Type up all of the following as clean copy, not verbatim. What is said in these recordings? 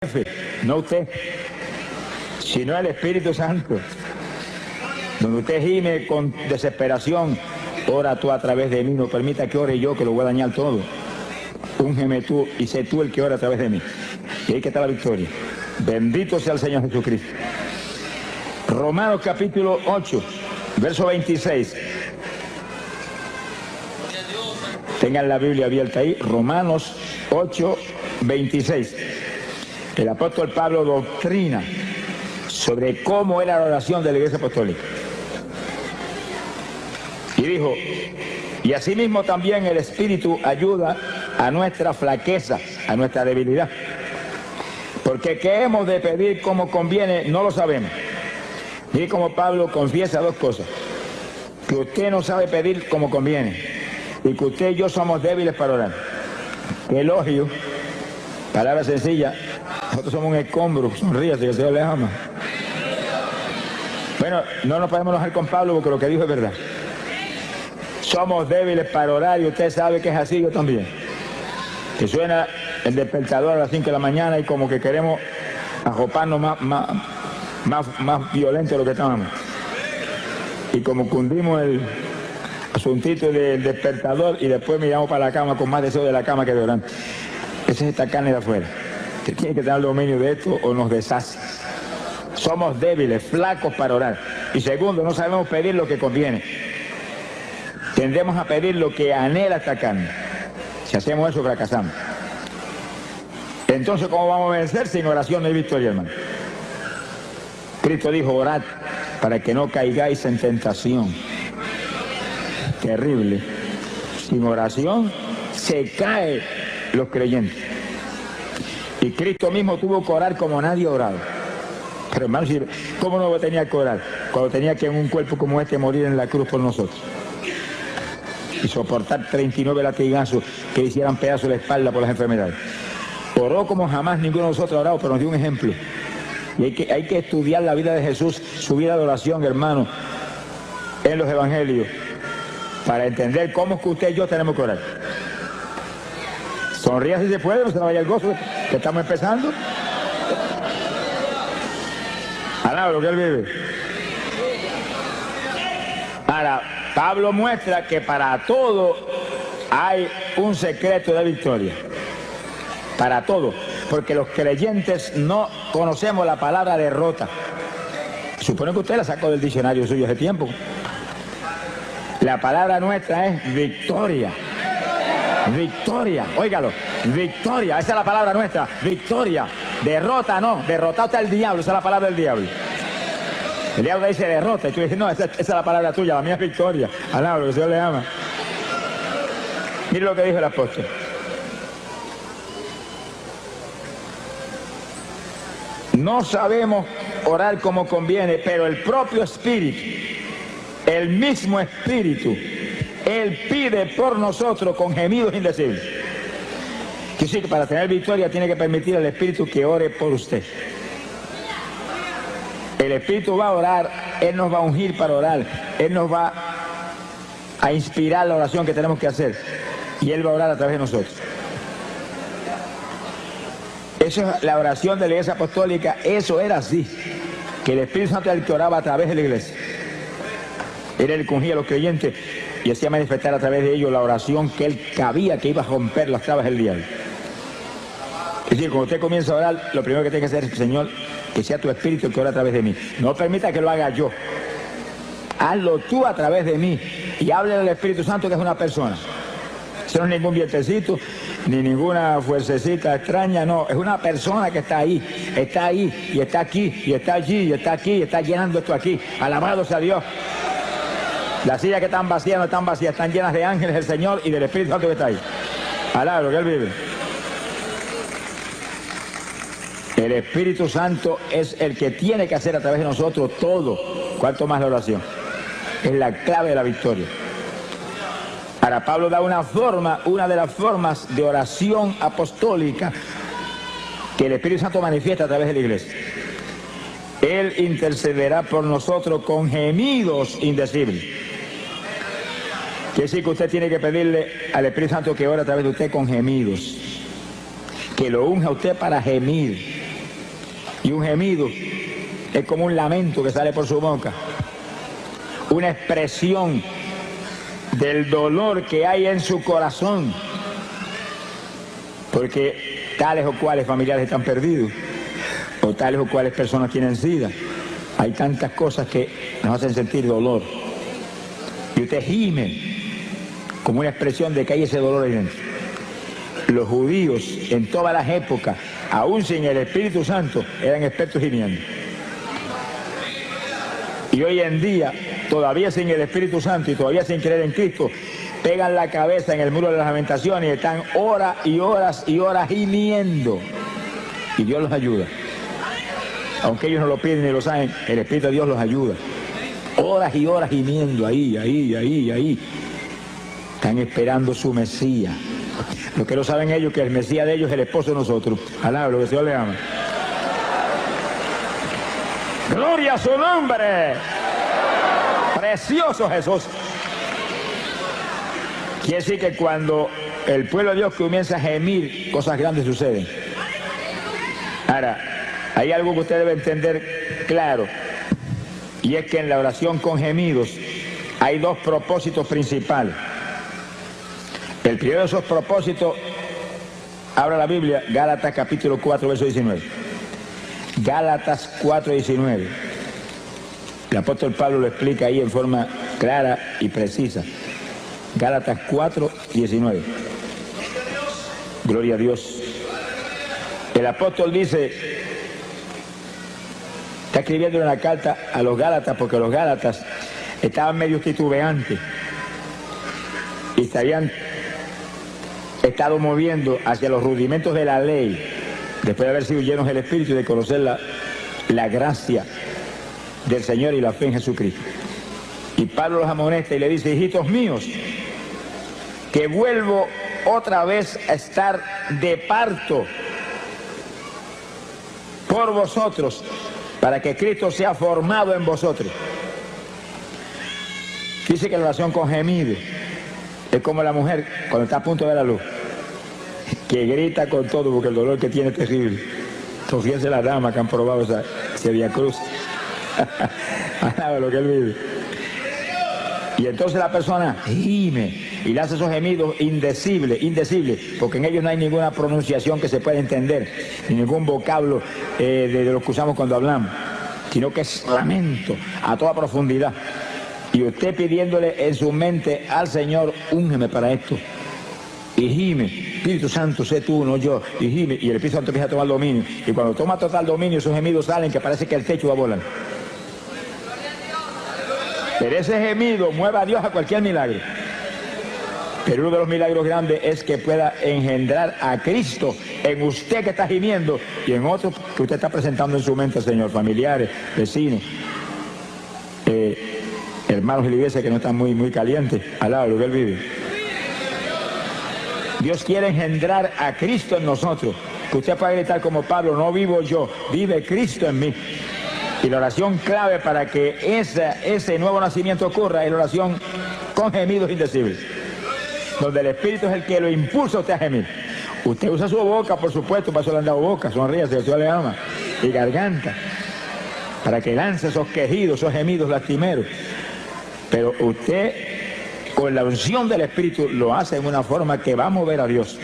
jefe, no usted, sino el Espíritu Santo. Donde usted gime con desesperación, ora tú a través de mí, no permita que ore yo, que lo voy a dañar todo. Úngeme tú y sé tú el que ora a través de mí. Y ahí que está la victoria. Bendito sea el Señor Jesucristo. Romanos capítulo 8, verso 26. Tengan la Biblia abierta ahí, Romanos 8, 26. El apóstol Pablo doctrina sobre cómo era la oración de la Iglesia Apostólica. Y dijo, y asimismo también el Espíritu ayuda a nuestra flaqueza, a nuestra debilidad. Porque qué hemos de pedir como conviene, no lo sabemos. Mire cómo Pablo confiesa dos cosas. Que usted no sabe pedir como conviene. Y que usted y yo somos débiles para orar. Qué elogio, palabra sencilla. Nosotros somos un escombro, sonríase que el Señor le ama. Bueno, no nos podemos enojar con Pablo porque lo que dijo es verdad. Somos débiles para orar y usted sabe que es así, yo también. Que suena el despertador a las 5 de la mañana y como que queremos ajoparnos más violento de lo que estábamos. Y como cundimos el asuntito del despertador y después miramos para la cama con más deseo de la cama que de orar. Esa es esta carne de afuera. Que tiene que tener el dominio de esto o nos deshace. Somos débiles, flacos para orar. Y segundo, no sabemos pedir lo que conviene. Tendemos a pedir lo que anhela esta carne. Si hacemos eso, fracasamos. Entonces, ¿cómo vamos a vencer? Sin oración no hay victoria, hermano. Cristo dijo, orad para que no caigáis en tentación. Terrible. Sin oración se caen los creyentes. Y Cristo mismo tuvo que orar como nadie ha orado. Pero hermano, ¿cómo no tenía que orar? Cuando tenía que en un cuerpo como este morir en la cruz por nosotros. Y soportar 39 latigazos que hicieran pedazos de la espalda por las enfermedades. Oró como jamás ninguno de nosotros ha orado, pero nos dio un ejemplo. Y hay que estudiar la vida de Jesús, su vida de oración, hermano, en los evangelios, para entender cómo es que usted y yo tenemos que orar. Sonría si se puede, no se vaya el gozo, que estamos empezando. Alaba lo que él vive. Ahora, Pablo muestra que para todo hay un secreto de victoria. Para todo. Porque los creyentes no conocemos la palabra derrota. Supone que usted la sacó del diccionario suyo hace tiempo. La palabra nuestra es victoria. Victoria, óigalo, victoria, esa es la palabra nuestra, victoria. Derrota no, derrotado está el diablo, esa es la palabra del diablo. El diablo dice derrota y tú dices, no, esa es la palabra tuya, la mía es victoria. Alaba, lo que el Señor le ama. Mire lo que dijo el apóstol. No sabemos orar como conviene, pero el propio Espíritu, el mismo Espíritu, Él pide por nosotros con gemidos indecibles. Que sí, que para tener victoria tiene que permitir al Espíritu que ore por usted. El Espíritu va a orar, Él nos va a ungir para orar, Él nos va a inspirar la oración que tenemos que hacer y Él va a orar a través de nosotros. Eso es la oración de la Iglesia Apostólica, eso era así, que el Espíritu Santo era el que oraba a través de la Iglesia. Era el que ungía a los creyentes y hacía manifestar a través de ellos la oración que Él cabía que iba a romper las trabas del diablo. Es decir, cuando usted comienza a orar, lo primero que tiene que hacer es, Señor, que sea tu Espíritu el que ore a través de mí. No permita que lo haga yo. Hazlo tú a través de mí y hable al Espíritu Santo, que es una persona. Eso no es ningún vientecito, ni ninguna fuercecita extraña, no. Es una persona que está ahí y está aquí, y está allí, y está aquí, y está llenando esto aquí. Alabado sea Dios. Las sillas que están vacías no están vacías, están llenas de ángeles del Señor y del Espíritu Santo que está ahí. Alaba lo que Él vive. El Espíritu Santo es el que tiene que hacer a través de nosotros todo. Cuanto más la oración. Es la clave de la victoria. Ahora Pablo da una de las formas de oración apostólica que el Espíritu Santo manifiesta a través de la iglesia. Él intercederá por nosotros con gemidos indecibles. Quiere decir que usted tiene que pedirle al Espíritu Santo que ore a través de usted con gemidos. Que lo unja a usted para gemir. Y un gemido es como un lamento que sale por su boca, una expresión del dolor que hay en su corazón, porque tales o cuales familiares están perdidos, o tales o cuales personas tienen SIDA. Hay tantas cosas que nos hacen sentir dolor. Y usted gime como una expresión de que hay ese dolor ahí dentro. Los judíos en todas las épocas, aún sin el Espíritu Santo, eran expertos gimiendo. Y hoy en día, todavía sin el Espíritu Santo y todavía sin creer en Cristo, pegan la cabeza en el muro de las lamentaciones y están horas y horas y horas gimiendo. Y Dios los ayuda. Aunque ellos no lo piden ni lo saben, el Espíritu de Dios los ayuda. Horas y horas gimiendo, ahí. Están esperando su Mesías. Lo que no saben ellos que el Mesías de ellos es el esposo de nosotros. Alaba, lo que el Señor le ama. ¡Gloria a su nombre! ¡Precioso Jesús! Quiere decir que cuando el pueblo de Dios comienza a gemir, cosas grandes suceden. Ahora, hay algo que usted debe entender claro, y es que en la oración con gemidos hay dos propósitos principales. El primero de esos propósitos, abra la Biblia, Gálatas capítulo 4, verso 19. Gálatas 4, 19. El apóstol Pablo lo explica ahí en forma clara y precisa. Gálatas 4, 19. Gloria a Dios. El apóstol dice, está escribiendo una carta a los Gálatas porque los Gálatas estaban medio titubeantes y se habían estado moviendo hacia los rudimentos de la ley después de haber sido llenos del Espíritu y de conocer la gracia del Señor y la fe en Jesucristo. Y Pablo los amonesta y le dice, hijitos míos, que vuelvo otra vez a estar de parto por vosotros, para que Cristo sea formado en vosotros. Dice que la oración con gemido es como la mujer cuando está a punto de ver la luz, que grita con todo porque el dolor que tiene es terrible. Entonces fíjense las damas que han probado ese Vía Cruz. Alaba lo que él vive. Y entonces la persona gime y le hace esos gemidos indecibles, porque en ellos no hay ninguna pronunciación que se pueda entender, ni ningún vocablo de lo que usamos cuando hablamos, sino que es lamento a toda profundidad. Y usted pidiéndole en su mente al Señor, úngeme para esto. Y gime, Espíritu Santo, sé tú, no yo. Y gime, y el Espíritu Santo empieza a tomar dominio. Y cuando toma total dominio, esos gemidos salen que parece que el techo va a volar. Pero ese gemido mueve a Dios a cualquier milagro. Pero uno de los milagros grandes es que pueda engendrar a Cristo en usted que está gimiendo y en otros que usted está presentando en su mente, Señor, familiares, vecinos, hermanos de la iglesia que no están muy calientes, al lado de lo que él vive. Dios quiere engendrar a Cristo en nosotros, que usted pueda gritar como Pablo, no vivo yo, vive Cristo en mí. Y la oración clave para que ese nuevo nacimiento ocurra es la oración con gemidos indecibles, donde el Espíritu es el que lo impulsa a usted a gemir. Usted usa su boca, por supuesto, para eso le han dado boca, sonríase, el Señor le ama, y garganta, para que lance esos quejidos, esos gemidos lastimeros. Pero usted, con la unción del Espíritu, lo hace en una forma que va a mover a Dios.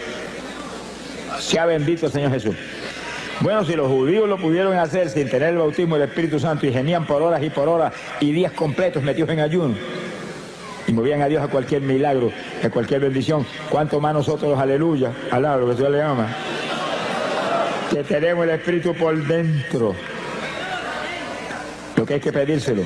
Sea bendito el Señor Jesús. Bueno, si los judíos lo pudieron hacer sin tener el bautismo del Espíritu Santo y gemían por horas y días completos metidos en ayuno y movían a Dios a cualquier milagro, a cualquier bendición, ¿cuánto más nosotros los aleluya, alaba lo que Dios le ama, que tenemos el Espíritu por dentro? Lo que hay que pedírselo.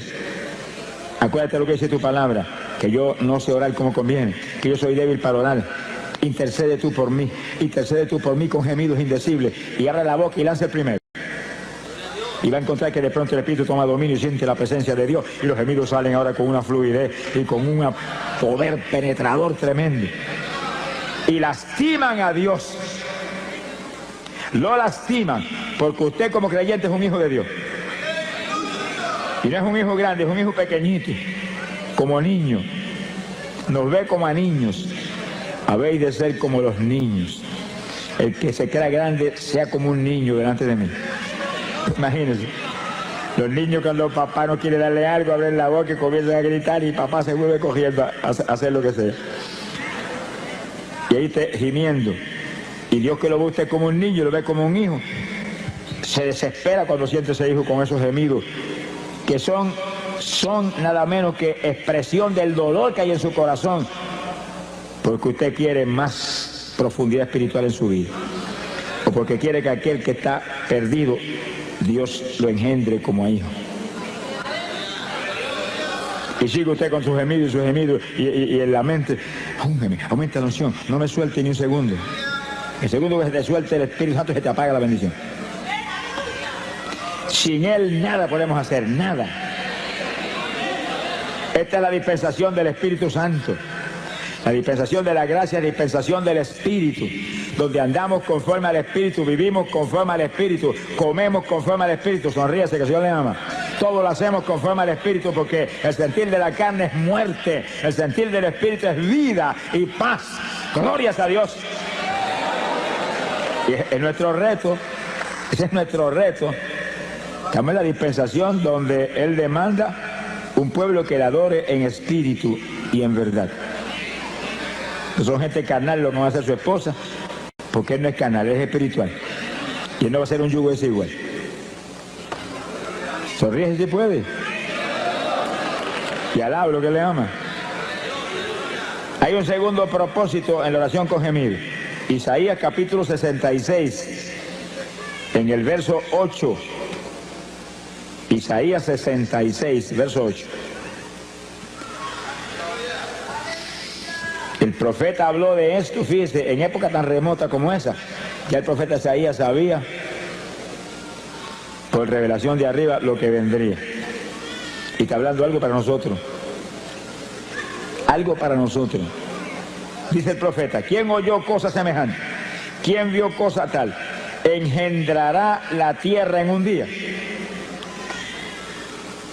Acuérdate lo que dice tu palabra, que yo no sé orar como conviene, que yo soy débil para orar. Intercede tú por mí con gemidos indecibles, y abre la boca y lanza el primero. Y va a encontrar que de pronto el Espíritu toma dominio y siente la presencia de Dios, y los gemidos salen ahora con una fluidez y con un poder penetrador tremendo. Y lastiman a Dios. Lo lastiman, porque usted como creyente es un hijo de Dios. Y no es un hijo grande, es un hijo pequeñito, como niño. Nos ve como a niños. Habéis de ser como los niños. El que se crea grande sea como un niño delante de mí. Imagínense. Los niños cuando papá no quiere darle algo, abren la boca y comienzan a gritar y papá se vuelve cogiendo a hacer lo que sea. Y ahí está gimiendo. Y Dios, que lo ve usted como un niño, lo ve como un hijo, se desespera cuando siente ese hijo con esos gemidos, que son nada menos que expresión del dolor que hay en su corazón, porque usted quiere más profundidad espiritual en su vida, o porque quiere que aquel que está perdido, Dios lo engendre como a hijo. Y sigue usted con sus gemidos y en la mente, aumenta la unción, no me suelte ni un segundo. El segundo que se te suelte el Espíritu Santo, se te apaga la bendición. Sin Él nada podemos hacer, nada. Esta es la dispensación del Espíritu Santo. La dispensación de la gracia, la dispensación del Espíritu, donde andamos conforme al Espíritu, vivimos conforme al Espíritu, comemos conforme al Espíritu. Sonríase, que el Señor le ama. Todo lo hacemos conforme al Espíritu, porque el sentir de la carne es muerte, el sentir del Espíritu es vida y paz. Glorias a Dios. Y es nuestro reto, ese es nuestro reto. Estamos en la dispensación donde Él demanda un pueblo que le adore en espíritu y en verdad. No son gente carnal lo que va a hacer su esposa, porque Él no es carnal, Él es espiritual. Y Él no va a ser un yugo desigual. Sonríe si puede. Y alaba lo que le ama. Hay un segundo propósito en la oración con gemido. Isaías capítulo 66, en el verso 8. Isaías 66, verso 8. El profeta habló de esto, fíjese, en época tan remota como esa. Ya el profeta Isaías sabía, por revelación de arriba, lo que vendría. Y está hablando algo para nosotros. Algo para nosotros. Dice el profeta, ¿quién oyó cosa semejante? ¿Quién vio cosa tal? ¿Engendrará la tierra en un día?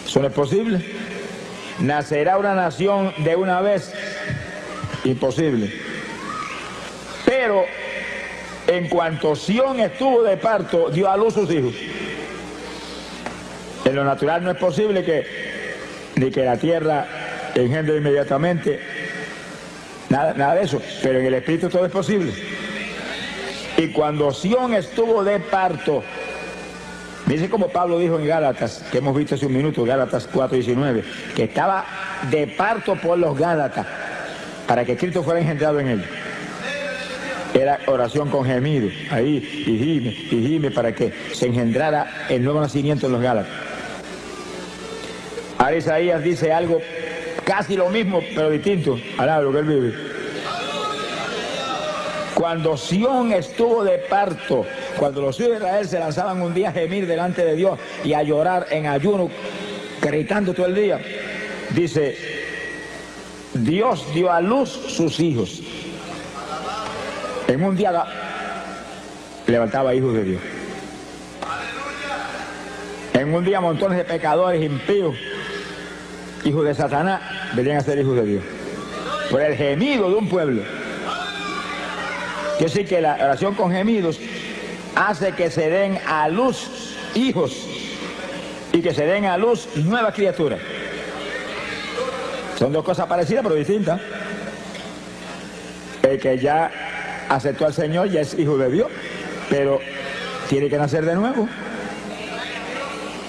¿Eso no es posible? ¿Nacerá una nación de una vez? Imposible. Pero en cuanto Sión estuvo de parto, dio a luz sus hijos. En lo natural no es posible ni que la tierra engendre inmediatamente. Nada de eso, pero en el Espíritu todo es posible. Y cuando Sión estuvo de parto, dice como Pablo dijo en Gálatas, que hemos visto hace un minuto, Gálatas 4:19, que estaba de parto por los Gálatas, para que Cristo fuera engendrado en ellos. Era oración con gemido, ahí, y gime, para que se engendrara el nuevo nacimiento en los Gálatas. Ahora Isaías dice algo casi lo mismo, pero distinto, alaba lo que él vive. Cuando Sión estuvo de parto, cuando los hijos de Israel se lanzaban un día a gemir delante de Dios y a llorar en ayuno, gritando todo el día, dice, Dios dio a luz sus hijos. En un día levantaba hijos de Dios. En un día montones de pecadores impíos, hijos de Satanás, venían a ser hijos de Dios. Por el gemido de un pueblo. Quiere decir que la oración con gemidos hace que se den a luz hijos y que se den a luz nuevas criaturas. Son dos cosas parecidas pero distintas. El que ya aceptó al Señor ya es hijo de Dios, pero tiene que nacer de nuevo.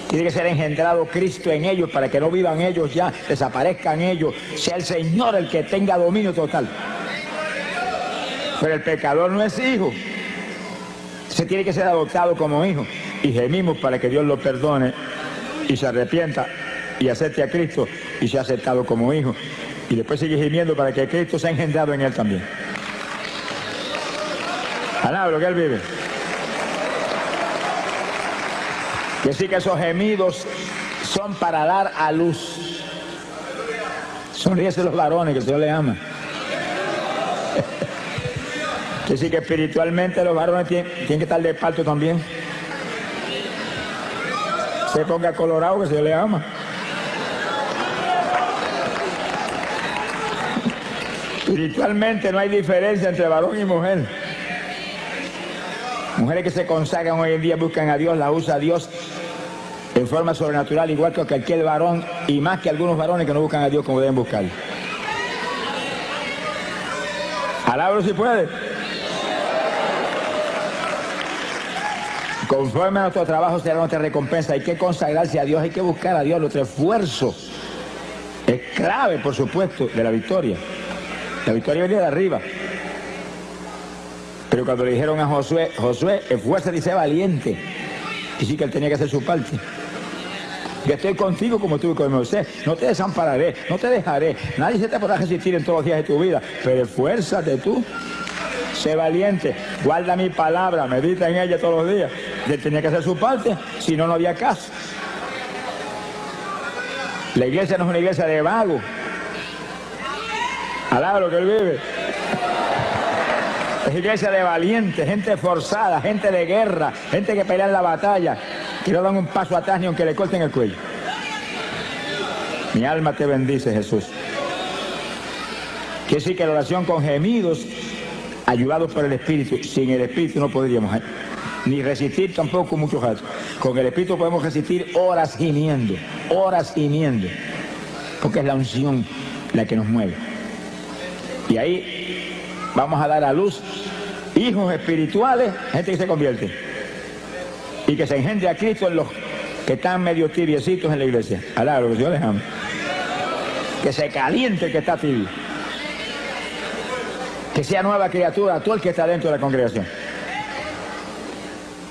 Tiene que ser engendrado Cristo en ellos para que no vivan ellos ya, desaparezcan ellos, sea el Señor el que tenga dominio total. Pero el pecador no es hijo. Se tiene que ser adoptado como hijo. Y gemimos para que Dios lo perdone y se arrepienta y acepte a Cristo y sea aceptado como hijo. Y después sigue gimiendo para que Cristo sea engendrado en él también. Alaba lo que él vive. Que sí que esos gemidos son para dar a luz. Sonríese los varones, que el Señor les ama. Que sí que espiritualmente los varones tienen que estar de parto también. Se ponga colorado, que el Señor les ama. Espiritualmente no hay diferencia entre varón y mujer. mujeres que se consagran hoy en día buscan a Dios, la usa a Dios en forma sobrenatural, igual que aquel varón, y más que algunos varones que no buscan a Dios como deben buscar. Alábalo si puede. Conforme a nuestro trabajo será nuestra recompensa. Hay que consagrarse a Dios, hay que buscar a Dios. Nuestro esfuerzo es clave, por supuesto, de la victoria. La victoria venía de arriba. Pero cuando le dijeron a Josué, Josué, esfuérzate y sé valiente. Y sí que él tenía que hacer su parte. Yo estoy contigo como estuve con Moisés. No te desampararé, no te dejaré. Nadie se te podrá resistir en todos los días de tu vida. Pero esfuérzate tú. Sé valiente. Guarda mi palabra. Medita en ella todos los días. Él tenía que hacer su parte. Si no, no había caso. La iglesia no es una iglesia de vagos. Alaba lo que él vive. Es iglesia de valientes, gente forzada, gente de guerra, gente que pelea en la batalla, que no dan un paso atrás ni aunque le corten el cuello. Mi alma te bendice, Jesús. Quiere decir que la oración con gemidos, ayudados por el Espíritu. Sin el Espíritu no podríamos ni resistir tampoco muchos ratos. Con el Espíritu podemos resistir horas gimiendo, porque es la unción la que nos mueve. Y ahí vamos a dar a luz hijos espirituales, gente que se convierte y que se engendre a Cristo en los que están medio tibiecitos en la iglesia. Alá, lo que Dios les ama. Que se caliente el que está tibio. Que sea nueva criatura a todo el que está dentro de la congregación.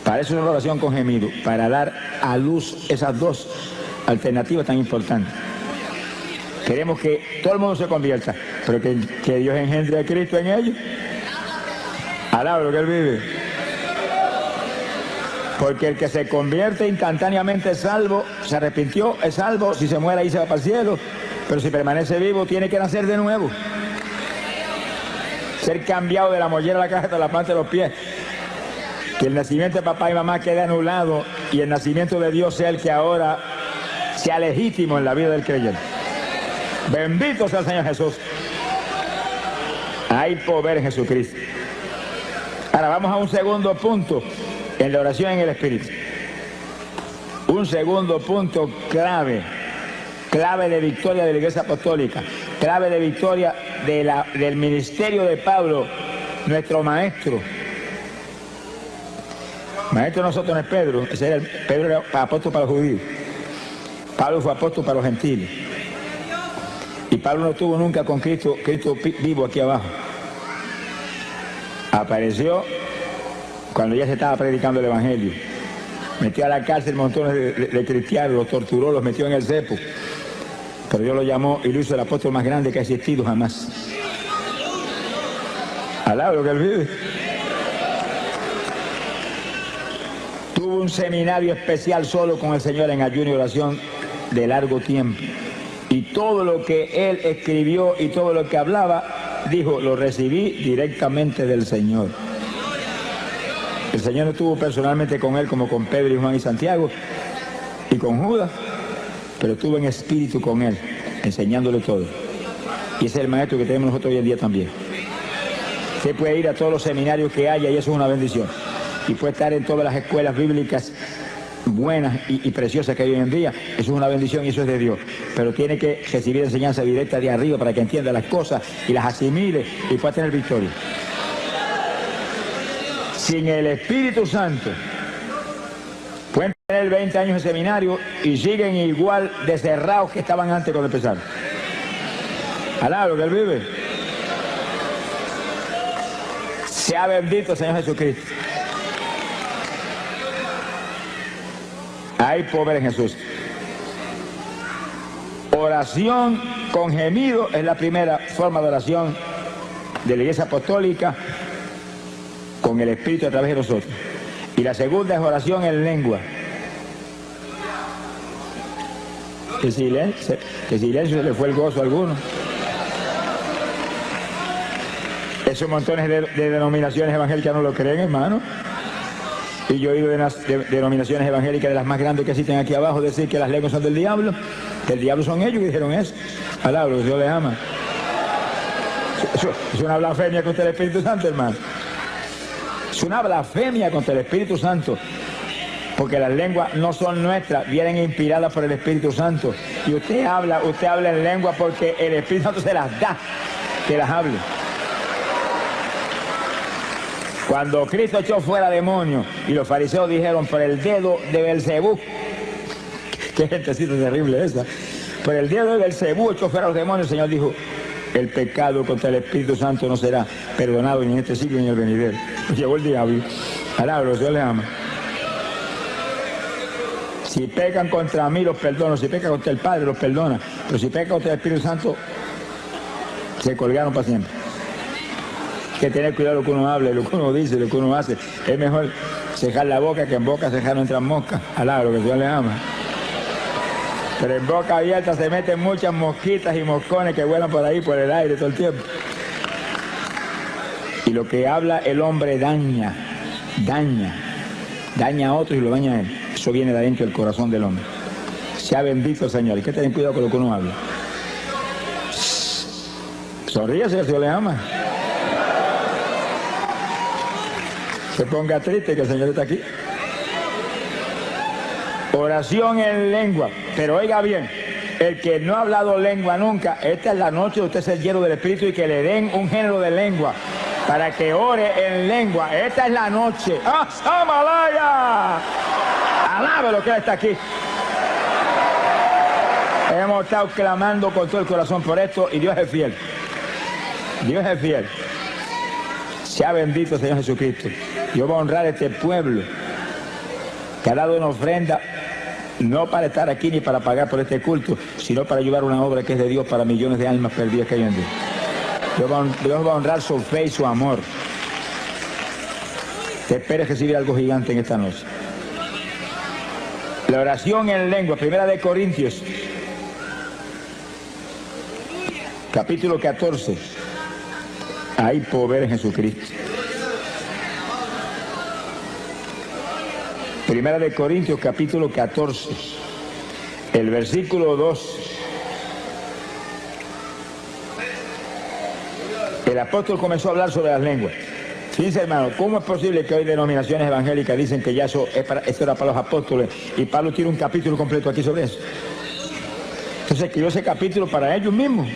Para eso es una oración con gemido, para dar a luz esas dos alternativas tan importantes. Queremos que todo el mundo se convierta, pero que Dios engendre a Cristo en ellos. Alaba lo que él vive. Porque el que se convierte instantáneamente es salvo, se arrepintió, es salvo, si se muere ahí se va para el cielo, pero si permanece vivo tiene que nacer de nuevo. Ser cambiado de la mollera a la caja de la planta de los pies. Que el nacimiento de papá y mamá quede anulado y el nacimiento de Dios sea el que ahora sea legítimo en la vida del creyente. Bendito sea el Señor Jesús. Hay poder en Jesucristo. Ahora vamos a un segundo punto en la oración en el Espíritu. Un segundo punto clave de victoria de la Iglesia Apostólica, clave de victoria del ministerio de Pablo, nuestro maestro. Maestro de nosotros no es Pedro, Pedro era apóstol para los judíos. Pablo fue apóstol para los gentiles. Y Pablo no estuvo nunca con Cristo vivo aquí abajo. Apareció cuando ya se estaba predicando el Evangelio. Metió a la cárcel montones de cristianos, los torturó, los metió en el cepo. Pero Dios lo llamó y lo hizo el apóstol más grande que ha existido jamás. Alaba lo que él vive. Tuvo un seminario especial solo con el Señor en ayuno y oración de largo tiempo. Y todo lo que él escribió y todo lo que hablaba, dijo, lo recibí directamente del Señor. El Señor no estuvo personalmente con él como con Pedro y Juan y Santiago y con Judas, pero estuvo en espíritu con él, enseñándole todo. Y ese es el maestro que tenemos nosotros hoy en día también. Usted puede ir a todos los seminarios que haya y eso es una bendición. Y puede estar en todas las escuelas bíblicas buenas y preciosas que hay hoy en día. Eso es una bendición y eso es de Dios. Pero tiene que recibir enseñanza directa de arriba para que entienda las cosas y las asimile y pueda tener victoria. Sin el Espíritu Santo, pueden tener 20 años de seminario y siguen igual de cerrados que estaban antes cuando empezaron. Alá lo que él vive. Sea bendito el Señor Jesucristo. Hay poder en Jesús. Oración con gemido es la primera forma de oración de la Iglesia Apostólica con el Espíritu a través de nosotros. Y la segunda es oración en lengua. Que silencio se le fue el gozo a alguno. Esos montones de denominaciones evangélicas no lo creen, hermano. Y yo he oído de denominaciones evangélicas de las más grandes que existen aquí abajo decir que las lenguas son del diablo, que el diablo son ellos que dijeron eso. Alá, que Dios les ama. Es una blasfemia contra el Espíritu Santo, hermano. Es una blasfemia contra el Espíritu Santo, porque las lenguas no son nuestras, vienen inspiradas por el Espíritu Santo. Y usted habla en lengua porque el Espíritu Santo se las da, que las hable. Cuando Cristo echó fuera demonios y los fariseos dijeron, por el dedo de Belcebú, qué gentecita terrible esa, por el dedo de Belcebú echó fuera los demonios, el Señor dijo, el pecado contra el Espíritu Santo no será perdonado ni en este siglo ni en el venidero. Llegó el diablo. Alabro, Dios le ama. Si pecan contra mí, los perdono. Si pecan contra el Padre, los perdona. Pero si pecan contra el Espíritu Santo, se colgaron para siempre. Hay que tener cuidado lo que uno habla, lo que uno dice, lo que uno hace. Es mejor cejar la boca que en boca cejar no entran moscas. Alabro, que Dios le ama. Pero en boca abierta se meten muchas mosquitas y moscones que vuelan por ahí, por el aire todo el tiempo. Y lo que habla el hombre daña a otros y lo daña a él. Eso viene de adentro del corazón del hombre. Sea bendito el Señor. Hay que tener cuidado con lo que uno habla. Sonríase, que el Señor le ama. Se ponga triste que el Señor está aquí. Oración en lengua. Pero oiga bien, el que no ha hablado lengua nunca, esta es la noche de usted ser lleno del Espíritu y que le den un género de lengua para que ore en lengua. Esta es la noche. ¡Ah, Samalaya! Alabe lo que está aquí. Hemos estado clamando con todo el corazón por esto y Dios es fiel. Dios es fiel. Sea bendito el Señor Jesucristo. Dios va a honrar a este pueblo que ha dado una ofrenda, no para estar aquí ni para pagar por este culto, sino para ayudar una obra que es de Dios para millones de almas perdidas que hay en Dios. Dios va a honrar su fe y su amor. Te esperes recibir algo gigante en esta noche. La oración en lengua, 1 Corintios, capítulo 14. Hay poder en Jesucristo. 1 Corintios, capítulo 14, el versículo 2. El apóstol comenzó a hablar sobre las lenguas. Fíjense, hermano, ¿cómo es posible que hoy denominaciones evangélicas dicen que ya esto era para los apóstoles? Y Pablo tiene un capítulo completo aquí sobre eso. Entonces escribió ese capítulo para ellos mismos.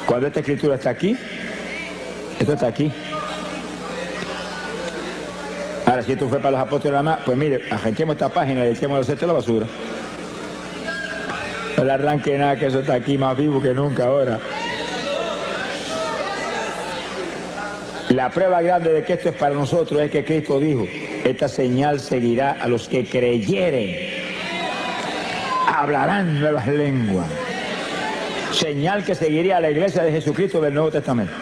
Cuando esta escritura está aquí, esto está aquí. Ahora, si esto fue para los apóstoles nada más, pues mire, arranquemos esta página y echemos a la basura. No le arranque nada, que eso está aquí más vivo que nunca ahora. La prueba grande de que esto es para nosotros es que Cristo dijo, esta señal seguirá a los que creyeren. Hablarán nuevas lenguas. Señal que seguiría a la iglesia de Jesucristo del Nuevo Testamento.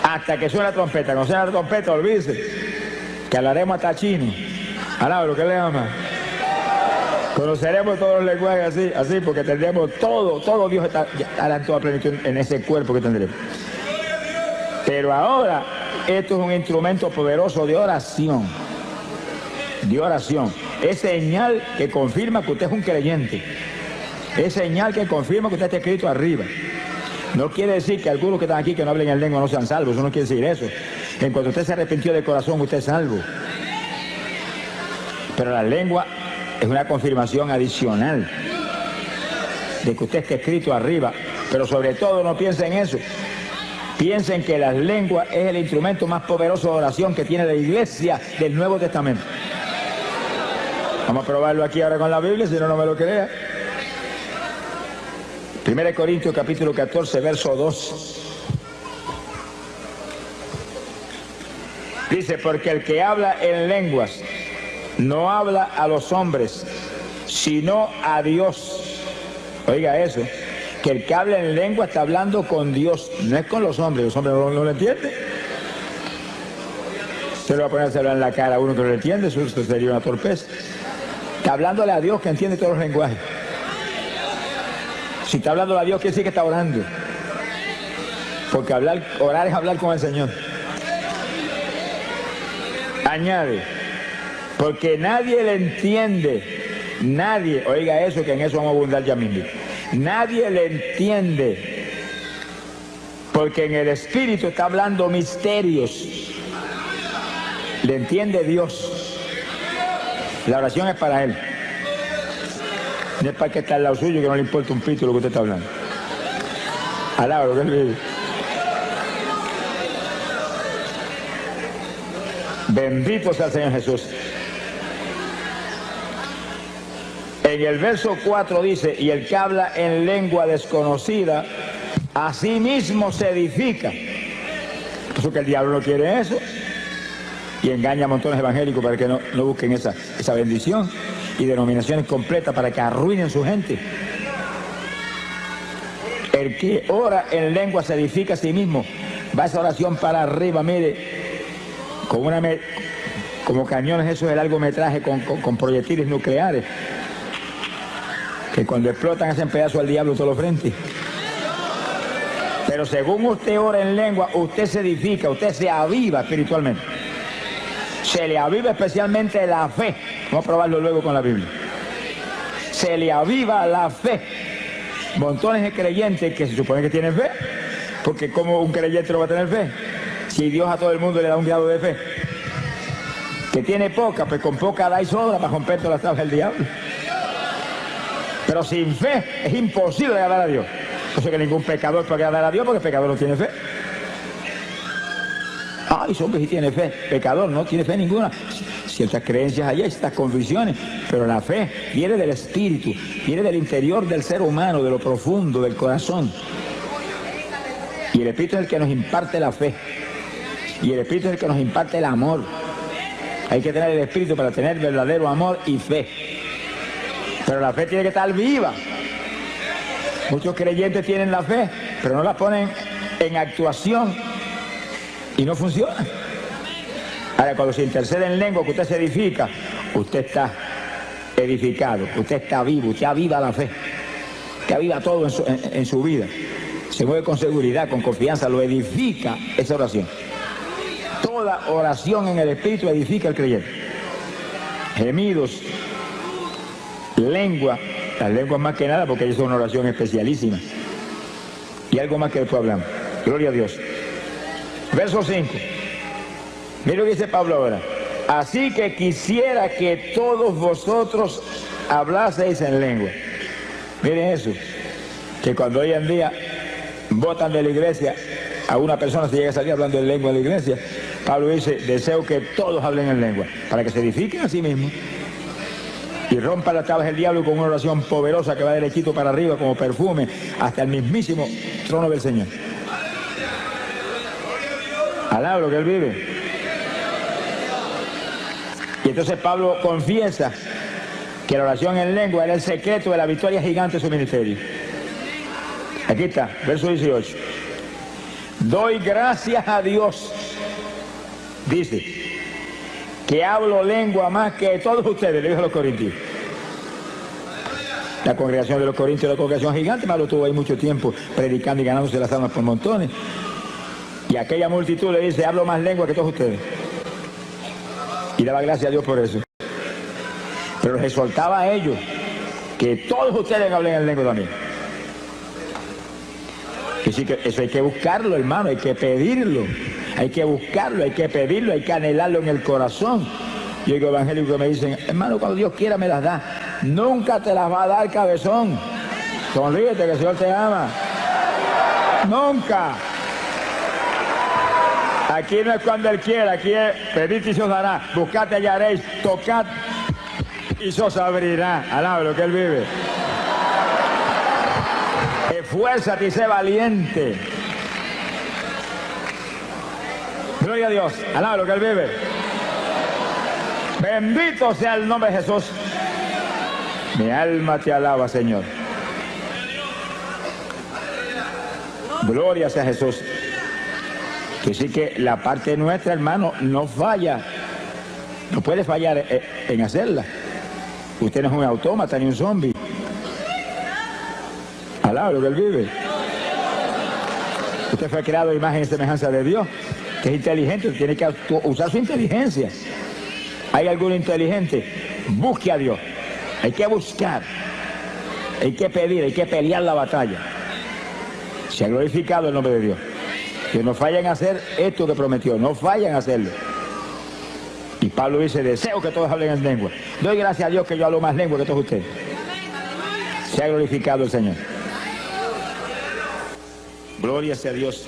Hasta que suene la trompeta. Cuando suene la trompeta, olvídese que hablaremos hasta chino. Alaba lo que le ama. Conoceremos todos los lenguajes así, porque tendremos todo Dios estará en toda plenitud en ese cuerpo que tendremos. Pero ahora, esto es un instrumento poderoso de oración. De oración. Es señal que confirma que usted es un creyente. Es señal que confirma que usted está escrito arriba. No quiere decir que algunos que están aquí que no hablen en lengua no sean salvos. Eso no quiere decir eso. En cuanto usted se arrepintió de corazón, usted es salvo. Pero la lengua es una confirmación adicional de que usted está escrito arriba. Pero sobre todo no piensen en eso. Piensen que las lenguas es el instrumento más poderoso de oración que tiene la iglesia del Nuevo Testamento. Vamos a probarlo aquí ahora con la Biblia, si no me lo crea. 1 Corintios capítulo 14, verso 2. Dice, porque el que habla en lenguas no habla a los hombres, sino a Dios. Oiga eso, que el que habla en lengua está hablando con Dios, no es con los hombres no lo entienden. Se lo va a poner a hablar en la cara a uno que no lo entiende, eso sería una torpeza. Está hablándole a Dios que entiende todos los lenguajes. Si está hablando a Dios, quiere decir que está orando. Porque orar es hablar con el Señor. Añade, porque nadie le entiende. Nadie, oiga eso, que en eso vamos a abundar ya mismo. Nadie le entiende Porque en el Espíritu está hablando misterios. Le entiende Dios. La oración es para Él. No es para que está al lado suyo que no le importa un pito lo que usted está hablando. Alaba lo que Él vive. Bendito sea el Señor Jesús. En el verso 4 dice, y el que habla en lengua desconocida, a sí mismo se edifica. Por eso que el diablo no quiere eso. Y engaña a montones evangélicos para que no busquen esa bendición. Y denominaciones completas para que arruinen su gente. El que ora en lengua se edifica a sí mismo. Va esa oración para arriba, mire. Como cañones esos de largometraje con proyectiles nucleares. Que cuando explotan hacen pedazos al diablo todos los frentes. Pero según usted ora en lengua, usted se edifica, usted se aviva espiritualmente. Se le aviva especialmente la fe. Vamos a probarlo luego con la Biblia. Se le aviva la fe. Montones de creyentes que se supone que tienen fe. Porque como un creyente no va a tener fe. Si Dios a todo el mundo le da un grado de fe. Que tiene poca, pues con poca da y sobra para romper todas las tablas del diablo. Pero sin fe es imposible agradar a Dios. Por eso que ningún pecador puede agradar a Dios porque el pecador no tiene fe. Ay, hombre, sí tiene fe. Pecador no tiene fe ninguna. Ciertas creencias allá, ciertas convicciones. Pero la fe viene del espíritu, viene del interior del ser humano, de lo profundo, del corazón. Y el espíritu es el que nos imparte la fe. Y el espíritu es el que nos imparte el amor. Hay que tener el espíritu para tener verdadero amor y fe. Pero la fe tiene que estar viva. Muchos creyentes tienen la fe, pero no la ponen en actuación y no funciona. Ahora, cuando se intercede en lengua, que usted se edifica, usted está edificado, usted está vivo, usted aviva la fe, usted aviva todo en su vida. Se mueve con seguridad, con confianza, lo edifica esa oración. Toda oración en el Espíritu edifica al creyente. Gemidos, lengua, las lenguas más que nada porque ellos son una oración especialísima. Y algo más que después hablamos. Gloria a Dios. Verso 5. Mira lo que dice Pablo ahora. Así que quisiera que todos vosotros hablaseis en lengua. Miren eso. Que cuando hoy en día votan de la iglesia, a una persona se llega a salir hablando en lengua en la iglesia, Pablo dice, deseo que todos hablen en lengua, para que se edifiquen a sí mismos y rompa las tablas del diablo con una oración poderosa que va derechito para arriba como perfume hasta el mismísimo trono del Señor. Alaba lo que Él vive. Y entonces Pablo confiesa que la oración en lengua era el secreto de la victoria gigante de su ministerio. Aquí está, verso 18. Doy gracias a Dios, dice, que hablo lengua más que todos ustedes, le dijo a los corintios. La congregación de los corintios era una congregación gigante, Pablo estuvo ahí mucho tiempo predicando y ganándose las almas por montones. Y aquella multitud le dice, hablo más lengua que todos ustedes. Y daba gracias a Dios por eso. Pero les exhortaba a ellos que todos ustedes hablen en lengua también. Que sí, que eso hay que buscarlo, hermano, hay que pedirlo. Hay que buscarlo, hay que pedirlo, hay que anhelarlo en el corazón. Yo digo evangélicos que me dicen, hermano, cuando Dios quiera me las da. Nunca te las va a dar, cabezón. Sonríete que el Señor te ama. Nunca. Aquí no es cuando Él quiera, aquí es pedid y se os dará, buscad y hallaréis, tocad y se os abrirá. Alaba lo que Él vive. Esfuérzate y sé valiente. Gloria a Dios, alaba lo que Él vive. Bendito sea el nombre de Jesús. Mi alma te alaba, Señor. Gloria sea Jesús. Que sí que la parte nuestra, hermano, no falla. No puede fallar en hacerla. Usted no es un autómata ni un zombie. Alaba lo que Él vive. Usted fue creado a imagen y semejanza de Dios, que es inteligente, tiene que usar su inteligencia. ¿Hay alguno inteligente? Busque a Dios. Hay que buscar. Hay que pedir, hay que pelear la batalla. Se ha glorificado el nombre de Dios. Que no fallen a hacer esto que prometió, no fallen a hacerlo. Y Pablo dice, deseo que todos hablen en lengua. Doy gracias a Dios que yo hablo más lengua que todos ustedes. Se ha glorificado el Señor. Gloria sea a Dios.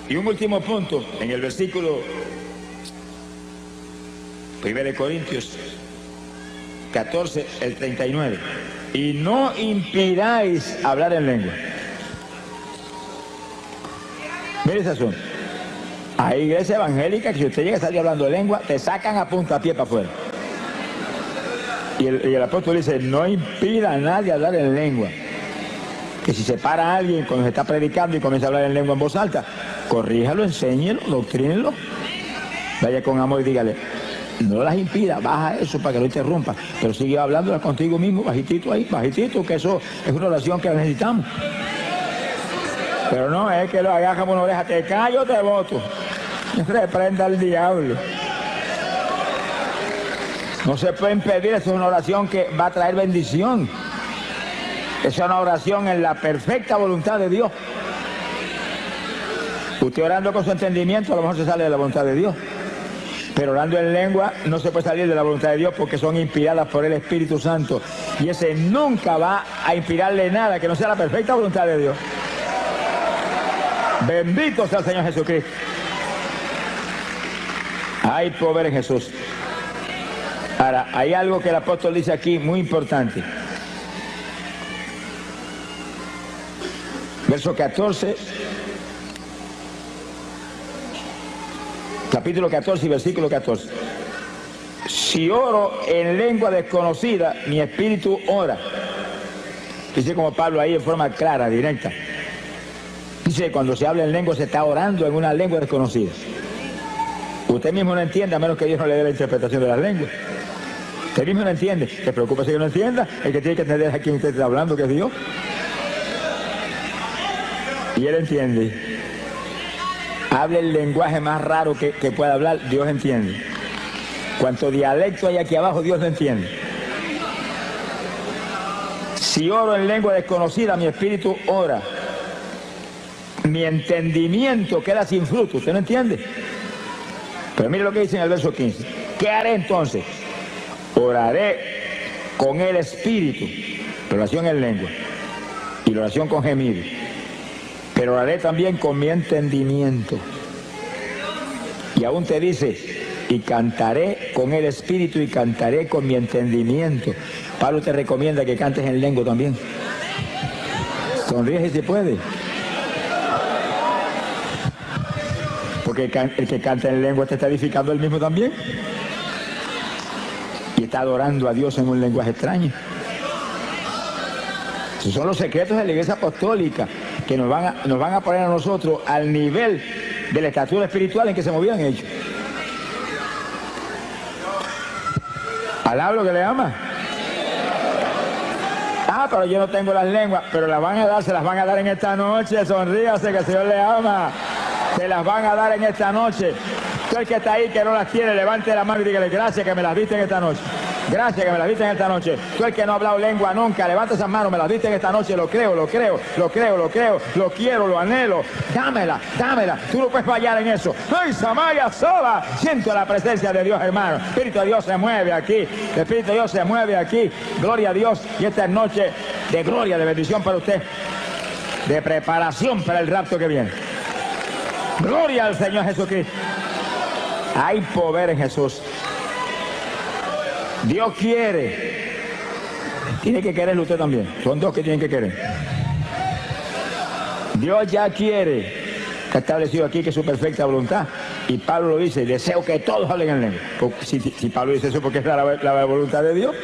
Y un último punto, en el versículo 1 de Corintios 14, el 39. Y no impidáis hablar en lengua. Mire ese asunto. Hay iglesia evangélica que si usted llega a salir hablando de lengua, te sacan a puntapié para afuera. Y el apóstol dice, no impida a nadie hablar en lengua. Que si se para alguien cuando se está predicando y comienza a hablar en lengua en voz alta, corríjalo, enséñelo, doctrínelo. Vaya con amor y dígale, no las impida, baja eso para que no interrumpa, pero sigue hablándolas contigo mismo, bajitito ahí, bajitito, que eso es una oración que necesitamos. Pero no es que lo hagas como una oreja, te callo, te voto. Reprenda al diablo. No se puede impedir, eso es una oración que va a traer bendición. Es una oración en la perfecta voluntad de Dios. Usted orando con su entendimiento a lo mejor se sale de la voluntad de Dios. Pero orando en lengua no se puede salir de la voluntad de Dios porque son inspiradas por el Espíritu Santo. Y ese nunca va a inspirarle nada que no sea la perfecta voluntad de Dios. Bendito sea el Señor Jesucristo. Hay poder en Jesús. Ahora, hay algo que el apóstol dice aquí muy importante. Verso 14, capítulo 14 y versículo 14. Si oro en lengua desconocida, mi espíritu ora. Dice como Pablo ahí en forma clara, directa. Dice, cuando se habla en lengua se está orando en una lengua desconocida. Usted mismo no entiende, a menos que Dios no le dé la interpretación de las lenguas. Usted mismo no entiende. ¿Se preocupa si que no entienda? El que tiene que entender es a quien usted está hablando, que es Dios. Y él entiende. Hable el lenguaje más raro que pueda hablar, Dios entiende. Cuanto dialecto hay aquí abajo, Dios lo entiende. Si oro en lengua desconocida, mi espíritu ora. Mi entendimiento queda sin fruto. ¿Usted no entiende? Pero mire lo que dice en el verso 15. ¿Qué haré entonces? Oraré con el espíritu. La oración en lengua. Y la oración con gemido. Pero oraré también con mi entendimiento. Y aún te dice, y cantaré con el espíritu y cantaré con mi entendimiento. Pablo te recomienda que cantes en lengua también. Sonríe si se puede. Porque el que canta en lengua te está edificando él mismo también. Y está adorando a Dios en un lenguaje extraño. Esos son los secretos de la iglesia apostólica que nos van a poner a nosotros al nivel de la estatura espiritual en que se movían ellos. ¿Alaba lo que le ama? Ah, pero yo no tengo las lenguas, pero las van a dar, se las van a dar en esta noche. Sonríase que el Señor le ama. Se las van a dar en esta noche. Tú el que está ahí que no las tiene, levante la mano y dígale gracias que me las diste en esta noche. Gracias que me las diste en esta noche. Tú el que no ha hablado lengua nunca, levanta esas manos, me las diste en esta noche. Lo creo, lo creo, lo creo, lo creo, lo quiero, lo anhelo. Dámela, dámela. Tú no puedes fallar en eso. ¡Ay, Samaya sola! Siento la presencia de Dios, hermano. El Espíritu de Dios se mueve aquí. El Espíritu de Dios se mueve aquí. Gloria a Dios. Y esta es noche de gloria, de bendición para usted. De preparación para el rapto que viene. Gloria al Señor Jesucristo. Hay poder en Jesús. Dios quiere. Tiene que quererlo usted también. Son dos que tienen que querer. Dios ya quiere. Está establecido aquí que es su perfecta voluntad. Y Pablo lo dice, deseo que todos hablen en lengua. Si Pablo dice eso porque es la voluntad de Dios,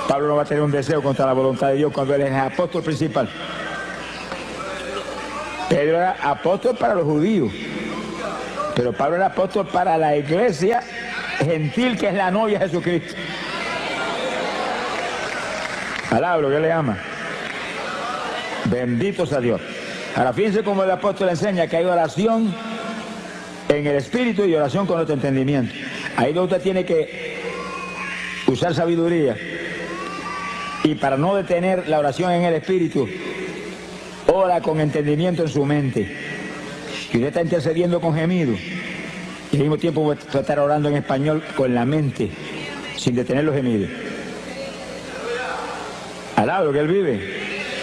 Pablo no va a tener un deseo contra la voluntad de Dios cuando él es el apóstol principal. Pedro era apóstol para los judíos, pero Pablo era apóstol para la iglesia gentil que es la novia de Jesucristo. Alaba lo que le ama. Bendito sea Dios. Ahora fíjense cómo el apóstol enseña que hay oración en el espíritu y oración con nuestro entendimiento. Ahí donde usted tiene que usar sabiduría. Y para no detener la oración en el espíritu, ora con entendimiento en su mente. Y usted está intercediendo con gemido. Y al mismo tiempo va a estar orando en español con la mente, sin detener los gemidos. Alaba lo que él vive.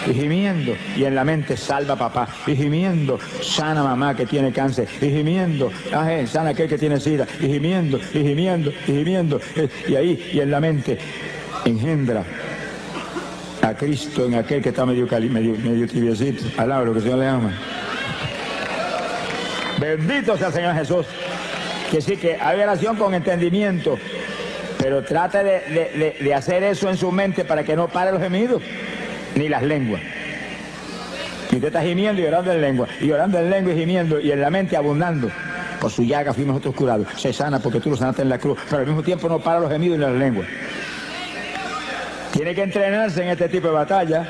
Y gimiendo, y en la mente salva a papá, y gimiendo, sana a mamá que tiene cáncer, y gimiendo, sana a aquel que tiene sida, y gimiendo, y gimiendo, y gimiendo, y ahí, y en la mente, engendra a Cristo en aquel que está medio tibiecito. Alaba lo que el Señor le ama. Bendito sea el Señor Jesús. Que sí, que hay oración con entendimiento, pero trate de hacer eso en su mente para que no pare los gemidos ni las lenguas. Y usted está gimiendo y orando en lengua, y orando en lengua y gimiendo, y en la mente abundando. Por su llaga fuimos nosotros curados. Se sana porque tú lo sanaste en la cruz, pero al mismo tiempo no para los gemidos ni las lenguas. Tiene que entrenarse en este tipo de batalla.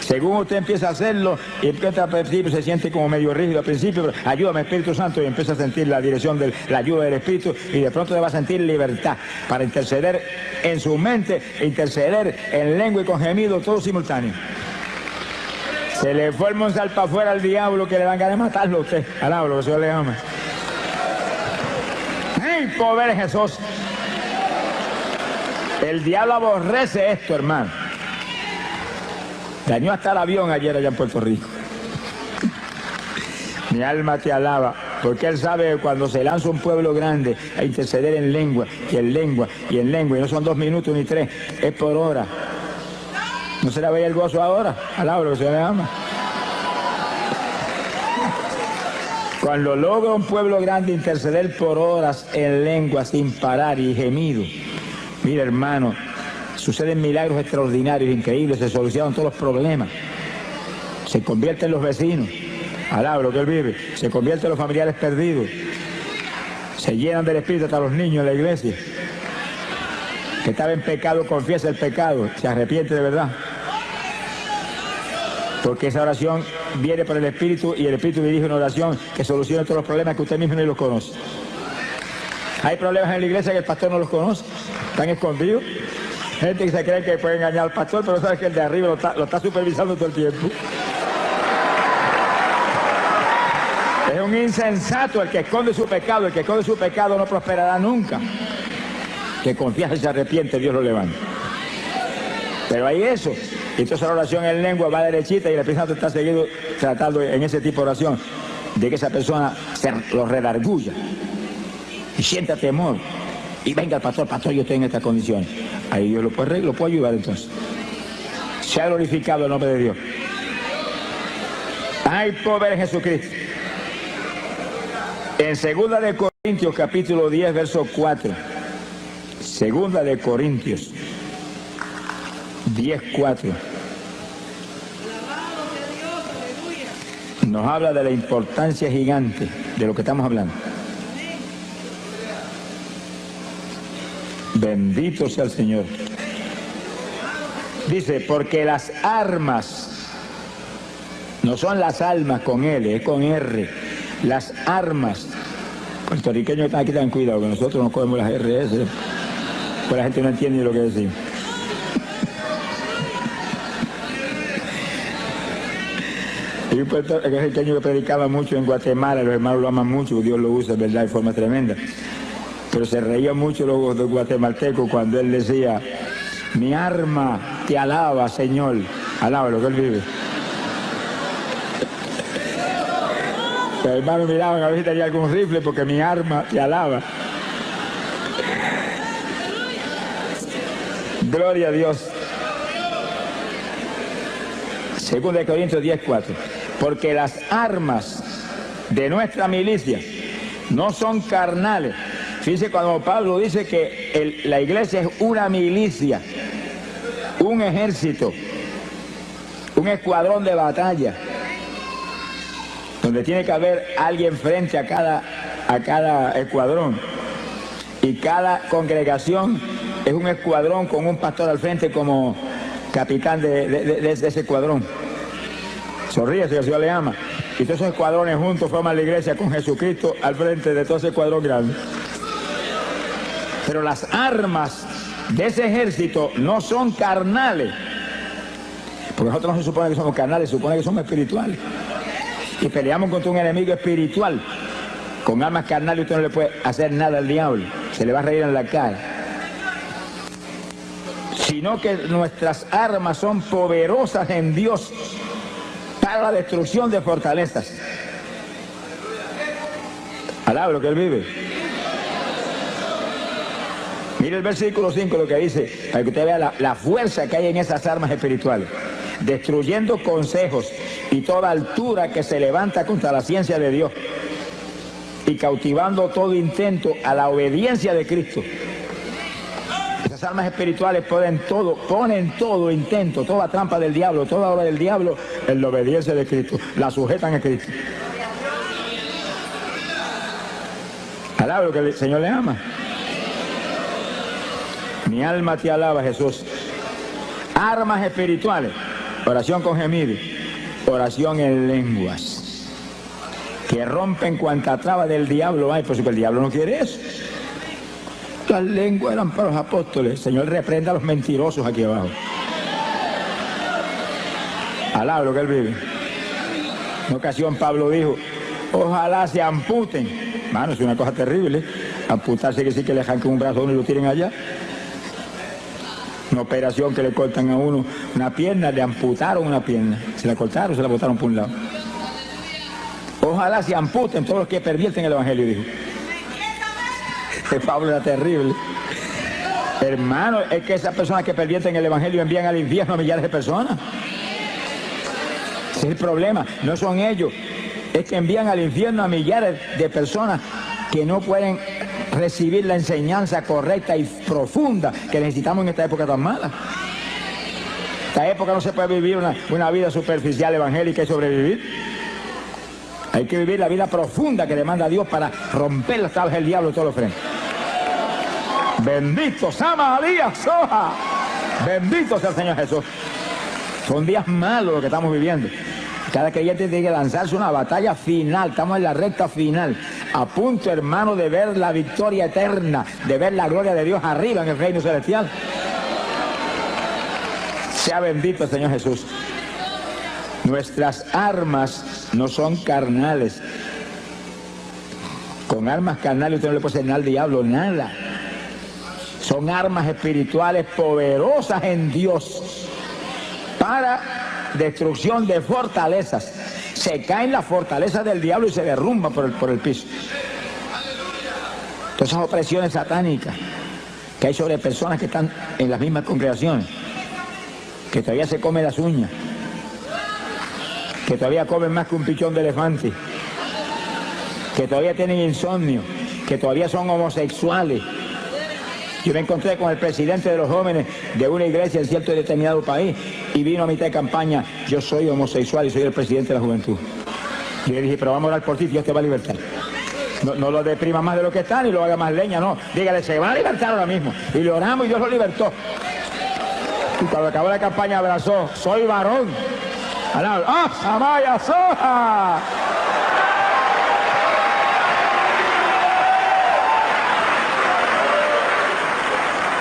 Según usted empieza a hacerlo, y empieza al principio se siente como medio rígido al principio, pero ayúdame Espíritu Santo, y empieza a sentir la dirección de la ayuda del Espíritu, y de pronto le va a sentir libertad para interceder en su mente, interceder en lengua y con gemido, todo simultáneo. Se le forma un salpa afuera al diablo que le dan ganas de matarlo a usted. Alaba lo que el Señor le ama. ¡Ay, pobre Jesús! El diablo aborrece esto, hermano. Dañó hasta el avión ayer allá en Puerto Rico. Mi alma te alaba, porque él sabe que cuando se lanza un pueblo grande a interceder en lengua, y en lengua, y en lengua, y no son 2 minutos ni 3, es por hora. ¿No se le veía el gozo ahora? Alaba lo que se le ama. Cuando logra un pueblo grande interceder por horas en lengua sin parar y gemido, mira hermano, suceden milagros extraordinarios, increíbles, se solucionan todos los problemas. Se convierten los vecinos, alaba lo que él vive, se convierten los familiares perdidos, se llenan del Espíritu hasta los niños en la iglesia. Que estaba en pecado, confiesa el pecado, se arrepiente de verdad. Porque esa oración viene por el Espíritu, y el Espíritu dirige una oración que soluciona todos los problemas que usted mismo ni los conoce. Hay problemas en la iglesia que el pastor no los conoce, están escondidos. Gente que se cree que puede engañar al pastor, pero sabe que el de arriba lo está supervisando todo el tiempo. Es un insensato el que esconde su pecado. El que esconde su pecado no prosperará nunca. Que confiesa y se arrepiente, Dios lo levanta. Pero hay eso. Entonces la oración en lengua va derechita, y el Espíritu Santo está seguido tratando en ese tipo de oración de que esa persona se lo redarguya y sienta temor. Y venga el pastor, yo estoy en estas condiciones. Ahí Dios lo puede ayudar entonces. Se ha glorificado el nombre de Dios. Ay, pobre Jesucristo. En 2 de Corintios, capítulo 10, verso 4. 2 de Corintios 10, 4. Nos habla de la importancia gigante de lo que estamos hablando. Bendito sea el Señor. Dice, porque las armas, no son las almas con L, es con R. Las armas. Puertorriqueños están aquí, tengan cuidado, que nosotros no cogemos las RS, pues la gente no entiende lo que decimos. Hay un puertorriqueño que predicaba mucho en Guatemala, los hermanos lo aman mucho, Dios lo usa, ¿verdad?, de forma tremenda. Pero se reía mucho los guatemaltecos cuando él decía, mi arma te alaba, Señor. Alaba lo que él vive. Los hermanos miraban a ver si tenía algún rifle, porque mi arma te alaba. Gloria a Dios. 2 de Corintios 10, 4. Porque las armas de nuestra milicia no son carnales. Fíjense cuando Pablo dice que la iglesia es una milicia, un ejército, un escuadrón de batalla, donde tiene que haber alguien frente a cada escuadrón, y cada congregación es un escuadrón con un pastor al frente como capitán de ese escuadrón. Sonríe si el Señor le ama. Y todos esos escuadrones juntos forman la iglesia con Jesucristo al frente de todo ese escuadrón grande. Pero las armas de ese ejército no son carnales, Porque nosotros no se supone que somos carnales, se supone que somos espirituales. Y peleamos contra un enemigo espiritual. Con armas carnales usted no le puede hacer nada al diablo. Se le va a reír en la cara. Sino que nuestras armas son poderosas en Dios para la destrucción de fortalezas. Alaba lo que él vive. Mire el versículo 5 lo que dice, para que usted vea la fuerza que hay en esas armas espirituales. Destruyendo consejos y toda altura que se levanta contra la ciencia de Dios, y cautivando todo intento a la obediencia de Cristo. Esas armas espirituales ponen todo intento, toda trampa del diablo, toda obra del diablo en la obediencia de Cristo. La sujetan a Cristo. Alaba lo que el Señor le ama. Mi alma te alaba, Jesús. Armas espirituales. Oración con gemido. Oración en lenguas. Que rompen cuanta traba del diablo hay, por eso que el diablo no quiere eso. Las lenguas eran para los apóstoles. El Señor reprenda a los mentirosos aquí abajo. Alaba lo que él vive. En una ocasión Pablo dijo, ojalá se amputen. Mano, es una cosa terrible. Amputarse que sí que le arranquen un brazo a uno y lo tiren allá. Una operación que le cortan a uno una pierna, le amputaron una pierna. Se la cortaron, se la botaron por un lado. Ojalá se amputen todos los que pervierten el evangelio, dijo. Pablo era terrible. Hermano, es que esas personas que pervierten el evangelio envían al infierno a millares de personas. Ese es el problema. No son ellos. Es que envían al infierno a millares de personas que no pueden recibir la enseñanza correcta y profunda que necesitamos en esta época tan mala. Esta época no se puede vivir una vida superficial evangélica y sobrevivir. Hay que vivir la vida profunda que demanda Dios para romper las tablas del diablo de todos los frentes. Bendito Sama Díaz Soja. Bendito sea el Señor Jesús. Son días malos los que estamos viviendo. Cada creyente tiene que lanzarse una batalla final. Estamos en la recta final. A punto, hermano, de ver la victoria eterna, de ver la gloria de Dios arriba en el reino celestial. Sea bendito el Señor Jesús. Nuestras armas no son carnales. Con armas carnales usted no le puede hacer nada al diablo, nada. Son armas espirituales poderosas en Dios para destrucción de fortalezas. Se caen las fortalezas del diablo y se derrumban por el piso. Todas esas opresiones satánicas que hay sobre personas que están en las mismas congregaciones, que todavía se comen las uñas, que todavía comen más que un pichón de elefante, que todavía tienen insomnio, que todavía son homosexuales. Yo me encontré con el presidente de los jóvenes de una iglesia en cierto y determinado país y vino a mitad de campaña, yo soy homosexual y soy el presidente de la juventud. Y le dije, pero vamos a orar por ti, Dios te va a libertar. No lo deprima más de lo que está ni lo haga más leña, no. Dígale, se va a libertar ahora mismo. Y le oramos y Dios lo libertó. Y cuando acabó la campaña abrazó, soy varón. ¡Ah, Samaya Soja!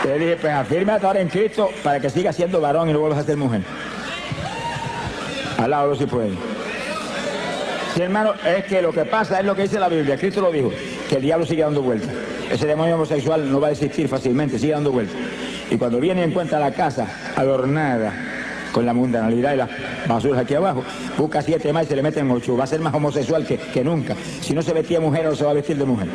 Le dije, pues afírmate ahora en Cristo para que siga siendo varón y no vuelvas a ser mujer. Alábalo si puede. Sí, hermano, es que lo que pasa es lo que dice la Biblia. Cristo lo dijo, que el diablo sigue dando vueltas. Ese demonio homosexual no va a desistir fácilmente, sigue dando vueltas. Y cuando viene y encuentra la casa adornada con la mundanalidad y las basuras aquí abajo, busca 7 más y se le meten 8. Va a ser más homosexual que nunca. Si no se vestía de mujer, no se va a vestir de mujer.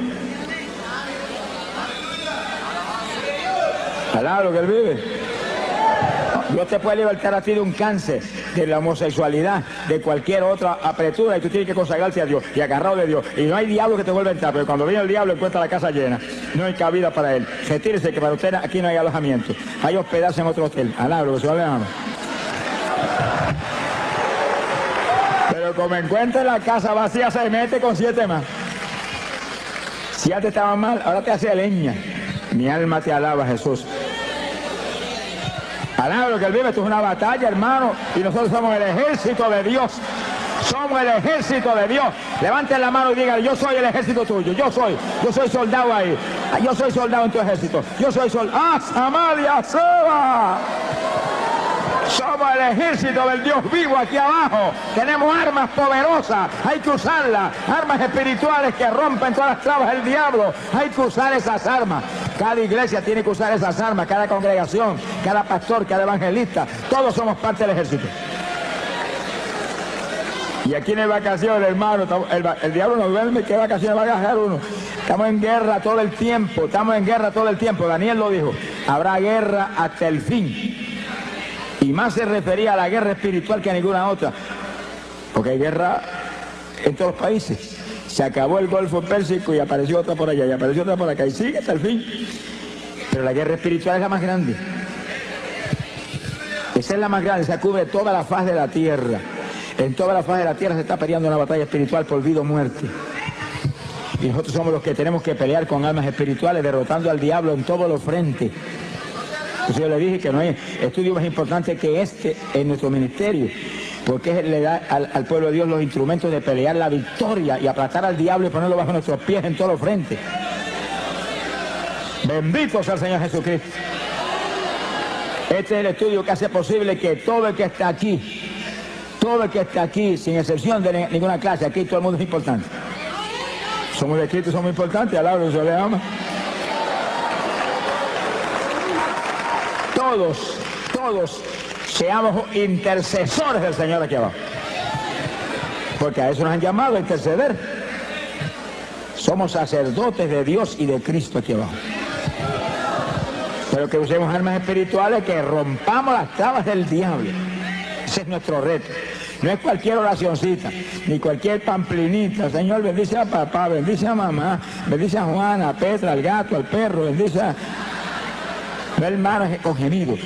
Alá lo que él vive. Dios te puede libertar a ti de un cáncer, de la homosexualidad, de cualquier otra apretura, y tú tienes que consagrarte a Dios y agarrado de Dios. Y no hay diablo que te vuelva a entrar, pero cuando viene el diablo encuentra la casa llena. No hay cabida para él. Retírese que para usted aquí no hay alojamiento. Hay hospedarse en otro hotel. Alá lo que se va a ver. Pero como encuentra la casa vacía, se mete con 7 más. Si antes estaba mal, ahora te hace leña. Mi alma te alaba, Jesús. Alaba lo que él vive. Esto es una batalla, hermano, y nosotros somos el ejército de Dios. Somos el ejército de Dios. Levanten la mano y digan, yo soy el ejército tuyo. Yo soy soldado ahí. Yo soy soldado en tu ejército. Yo soy soldado. ¡Ah, Samaria, Soba! Somos el ejército del Dios vivo aquí abajo. Tenemos armas poderosas, hay que usarlas. Armas espirituales que rompen todas las trabas del diablo. Hay que usar esas armas. Cada iglesia tiene que usar esas armas, cada congregación, cada pastor, cada evangelista. Todos somos parte del ejército. Y aquí en el vacaciones, hermano, el diablo no duerme, ¿qué vacaciones va a agarrar uno? Estamos en guerra todo el tiempo, Daniel lo dijo, habrá guerra hasta el fin. Y más se refería a la guerra espiritual que a ninguna otra, porque hay guerra en todos los países. Se acabó el Golfo Pérsico y apareció otra por allá, y apareció otra por acá, y sigue hasta el fin. Pero la guerra espiritual es la más grande. Esa es la más grande, esa cubre toda la faz de la tierra. En toda la faz de la tierra se está peleando una batalla espiritual por vida o muerte. Y nosotros somos los que tenemos que pelear con armas espirituales, derrotando al diablo en todos los frentes. Entonces yo le dije que no hay estudio más importante que este en nuestro ministerio, porque le da al pueblo de Dios los instrumentos de pelear la victoria y aplastar al diablo y ponerlo bajo nuestros pies en todos los frentes. Bendito sea el Señor Jesucristo. Este es el estudio que hace posible que todo el que está aquí, sin excepción de ninguna clase, aquí todo el mundo es importante. Somos de Cristo, somos importantes, alabado, se le ama. Todos seamos intercesores del Señor aquí abajo. Porque a eso nos han llamado, a interceder. Somos sacerdotes de Dios y de Cristo aquí abajo. Pero que usemos armas espirituales, que rompamos las trabas del diablo. Ese es nuestro reto. No es cualquier oracioncita, ni cualquier pamplinita. Señor, bendice a papá, bendice a mamá, bendice a Juana, a Petra, al gato, al perro, bendice a... No, hermano, es con gemido,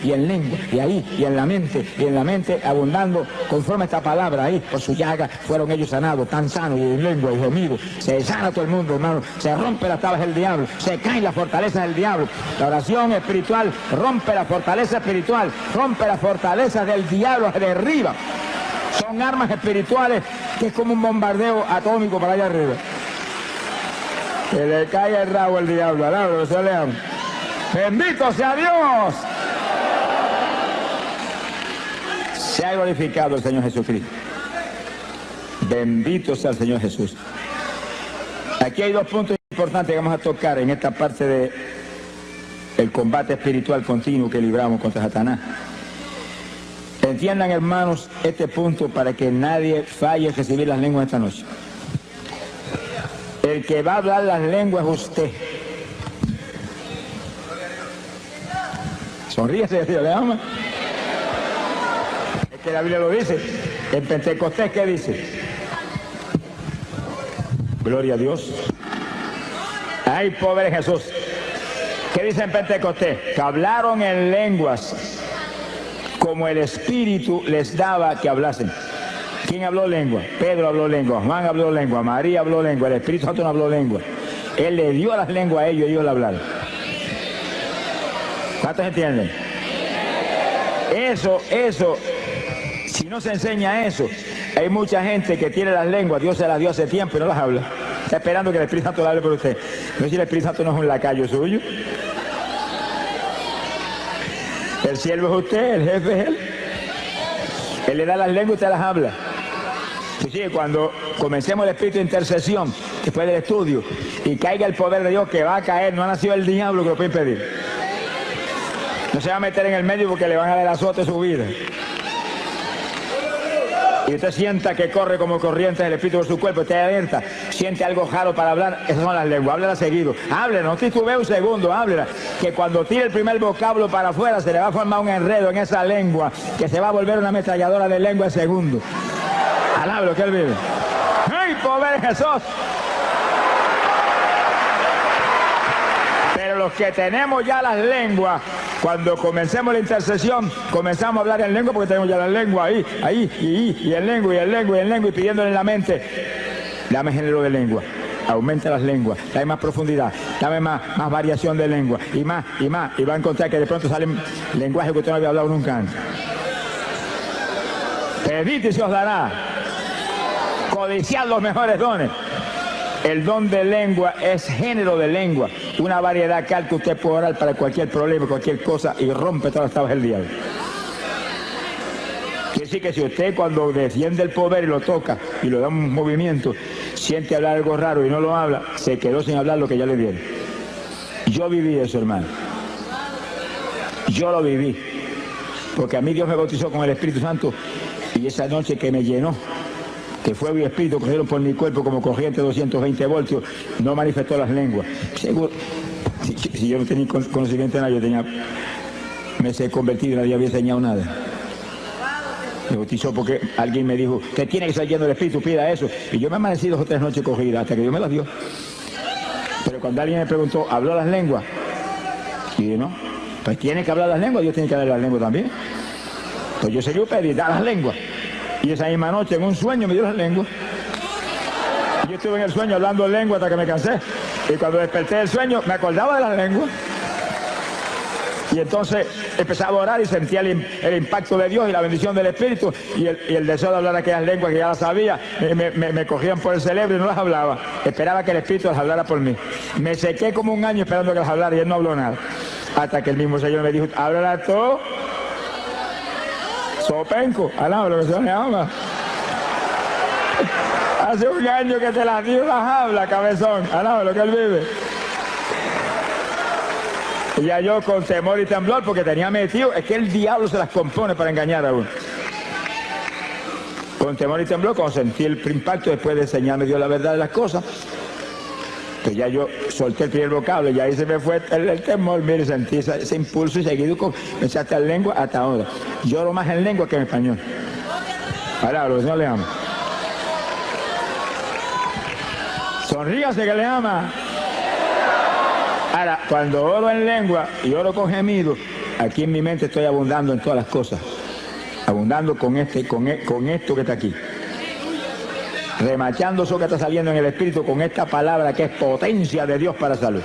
y en lengua, y ahí, y en la mente abundando conforme esta palabra ahí, por su llaga fueron ellos sanados, tan sanos, y en lengua, y gemido. Se sana todo el mundo, hermano, se rompe las tablas del diablo, se caen las fortalezas del diablo. La oración espiritual rompe la fortaleza espiritual, rompe las fortalezas del diablo, se derriba. Son armas espirituales que es como un bombardeo atómico para allá arriba. Que le cae el rabo al diablo, alabado, se le ama. ¡Bendito sea Dios! Se ha glorificado el Señor Jesucristo. Bendito sea el Señor Jesús. Aquí hay dos puntos importantes que vamos a tocar en esta parte del combate espiritual continuo que libramos contra Satanás. Entiendan, hermanos, este punto para que nadie falle en recibir las lenguas esta noche. El que va a hablar las lenguas es usted. Sonríese, Dios le ama. Es que la Biblia lo dice. En Pentecostés, ¿qué dice? Gloria a Dios. Hay poder en Jesús. ¿Qué dice en Pentecostés? Que hablaron en lenguas como el Espíritu les daba que hablasen. ¿Quién habló lengua? Pedro habló lengua, Juan habló lengua, María habló lengua, el Espíritu Santo no habló lengua. Él le dio las lenguas a ellos y ellos la hablaron. ¿Cuántos entienden? Eso, si no se enseña eso, hay mucha gente que tiene las lenguas, Dios se las dio hace tiempo y no las habla. Está esperando que el Espíritu Santo le hable por usted. No sé si el Espíritu Santo no es un lacayo suyo. El siervo es usted, el jefe es él. Él le da las lenguas y usted las habla. Sí, cuando comencemos el espíritu de intercesión, después del estudio, y caiga el poder de Dios, que va a caer, no ha nacido el diablo que lo puede impedir. No se va a meter en el medio porque le van a dar azote su vida. Y usted sienta que corre como corriente el espíritu por su cuerpo, usted alerta, siente algo raro para hablar, esas son las lenguas, háblela seguido, háblela, no titubee un segundo, háblela, que cuando tire el primer vocablo para afuera se le va a formar un enredo en esa lengua, que se va a volver una ametralladora de lengua en segundo. Alábelo que él vive. ¡Ay, poder Jesús! Pero los que tenemos ya las lenguas, cuando comencemos la intercesión, comenzamos a hablar en lengua porque tenemos ya la lengua ahí, y en lengua, y pidiéndole en la mente, dame género de lengua, aumenta las lenguas, dame más profundidad, dame más variación de lengua, y más, y va a encontrar que de pronto salen lenguajes que usted no había hablado nunca antes. Pedid y se os dará, codiciad los mejores dones. El don de lengua es género de lengua, una variedad tal que usted puede orar para cualquier problema, cualquier cosa, y rompe todas las tablas del diablo. decir que si usted cuando defiende el poder y lo toca y lo da un movimiento, siente hablar algo raro y no lo habla, se quedó sin hablar lo que ya le viene. Yo viví eso, hermano. Yo lo viví. Porque a mí Dios me bautizó con el Espíritu Santo y esa noche que me llenó, que fuego y espíritu cogieron por mi cuerpo como corriente de 220 voltios, no manifestó las lenguas. Seguro, si yo no tenía conocimiento de nada, yo tenía, me he convertido y nadie había enseñado nada. Me bautizó porque alguien me dijo, que tiene que estar lleno del Espíritu, pida eso. Y yo me amanecí 2 o 3 noches cogidas hasta que Dios me las dio. Pero cuando alguien me preguntó, ¿habló las lenguas? Y yo, no, pues tiene que hablar las lenguas, Dios tiene que hablar las lenguas también. Pues yo seguí pedir, da las lenguas. Y esa misma noche en un sueño me dio las lenguas. Yo estuve en el sueño hablando en lengua hasta que me cansé. Y cuando desperté del sueño me acordaba de las lenguas. Y entonces empezaba a orar y sentía el impacto de Dios y la bendición del Espíritu y el deseo de hablar aquellas lenguas que ya las sabía. Me cogían por el cerebro y no las hablaba. Esperaba que el Espíritu las hablara por mí. Me sequé como un año esperando que las hablara y él no habló nada. Hasta que el mismo Señor me dijo, háblala tú. Sopenco, alaba lo que se le ama. Hace un año que te las dio, las habla, cabezón, alaba lo que él vive. Y ya yo con temor y temblor, porque tenía metido, es que el diablo se las compone para engañar a uno. Con temor y temblor, cuando sentí el impacto, después de enseñarme Dios la verdad de las cosas, pues ya yo solté el primer vocablo y ahí se me fue el temor, mire, sentí ese impulso y seguido me echaste en lengua hasta ahora. Lloro más en lengua que en español. Ahora, lo que no le ama. Sonríase que le ama. Ahora, cuando oro en lengua y oro con gemido, aquí en mi mente estoy abundando en todas las cosas. Abundando con esto que está aquí. Remachando eso que está saliendo en el Espíritu con esta palabra que es potencia de Dios para salud.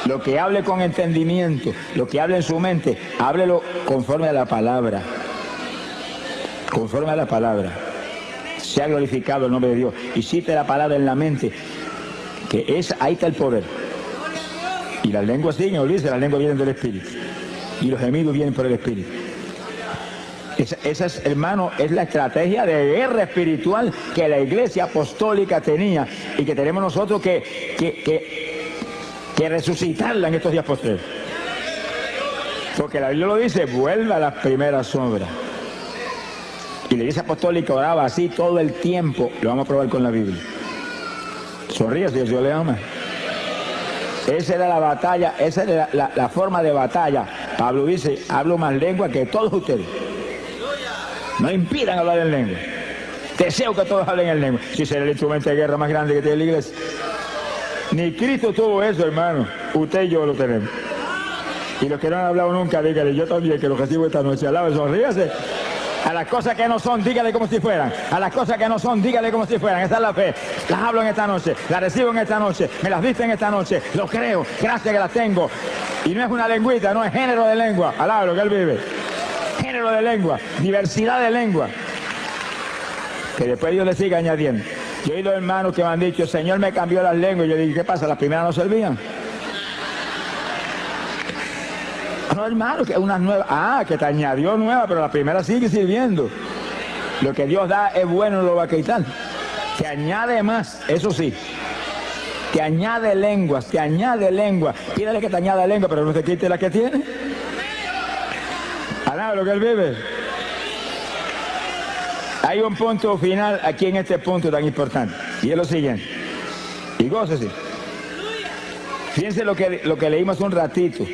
Lo que hable con entendimiento, lo que hable en su mente, háblelo conforme a la palabra. Conforme a la palabra. Sea glorificado el nombre de Dios. Y cite la palabra en la mente, que ahí está el poder. Y las lenguas siguen, olvídese, las lenguas vienen del Espíritu. Y los gemidos vienen por el Espíritu. Esa es, hermano, es la estrategia de guerra espiritual que la Iglesia Apostólica tenía y que tenemos nosotros que resucitarla en estos días postreros. Porque la Biblia lo dice, vuelva a las primeras obras. Y la Iglesia Apostólica oraba así todo el tiempo. Lo vamos a probar con la Biblia. Sonríase, Dios le ama. Esa era la batalla, esa era la forma de batalla. Pablo dice, hablo más lengua que todos ustedes. No impidan hablar en lengua. Deseo que todos hablen en lengua. Si será el instrumento de guerra más grande que tiene la iglesia. Ni Cristo tuvo eso, hermano. Usted y yo lo tenemos. Y los que no han hablado nunca, dígale, yo también, que lo recibo esta noche. Alabe, sonríase. A las cosas que no son, dígale como si fueran. A las cosas que no son, dígale como si fueran. Esa es la fe. Las hablo en esta noche, las recibo en esta noche, me las diste en esta noche. Lo creo, gracias que las tengo. Y no es una lengüita, no es género de lengua. Alabe lo que él vive. Género de lengua, diversidad de lengua. Que después Dios le siga añadiendo. Yo he oído hermanos que me han dicho, Señor me cambió las lenguas. Y yo digo, ¿qué pasa? ¿Las primeras no servían? No, hermano, que unas nuevas. Ah, que te añadió nueva, pero la primera sigue sirviendo. Lo que Dios da es bueno, no lo va a quitar. Te añade más, eso sí. Te añade lenguas, te añade lengua. Pídele que te añada lengua, pero no te quite la que tiene. Alaba lo que él vive. Hay un punto final aquí en este punto tan importante. Y es lo siguiente. Y gócese. Fíjense lo que leímos un ratito.